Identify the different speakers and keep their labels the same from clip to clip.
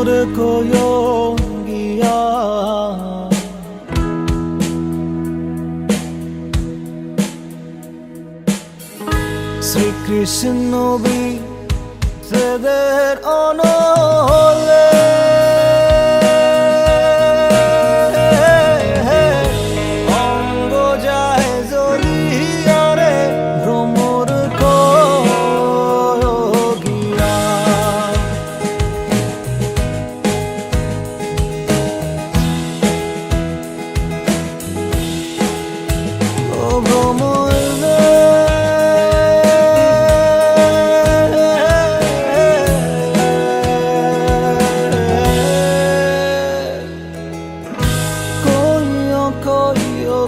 Speaker 1: ভ্রমর quo গিয়া শ্রীকৃষ্ণ বিচ্ছেদের অনলে অঙ্গ যায় জ্বলিয়া রে ভ্রমর কোয়ো গিয়া ও ভ্রমর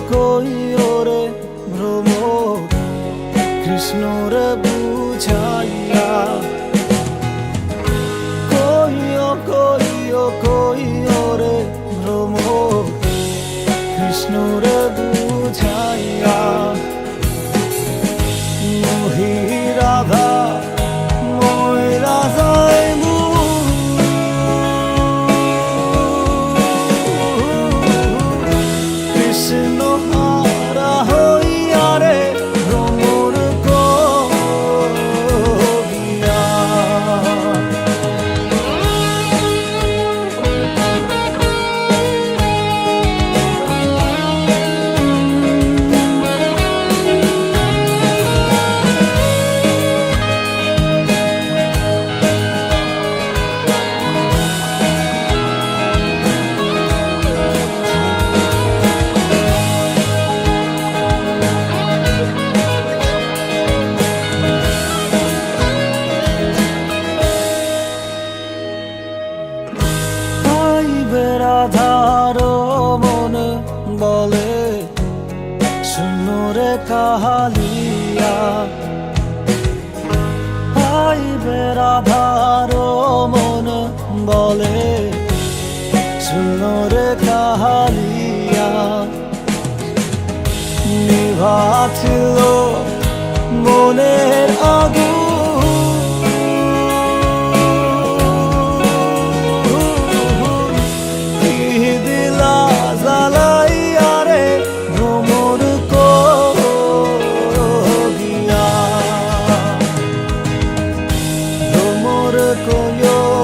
Speaker 1: কইও রে ভ্রমর কৃষ্ণর বুঝাইয়া কইও রে ভ্রমর কৃষ্ণর বুঝাইয়া মোহি রাধা মই রাধায় কৃষ্ণ হারা হইয়া রে ভ্রমর গিয়া রাধার মন বলে শুনরে কাহালিয়া পাইবে রাধার মন বলে শুনরে কাহালিয়া নিভাছিল মনের আগুন কোয়ো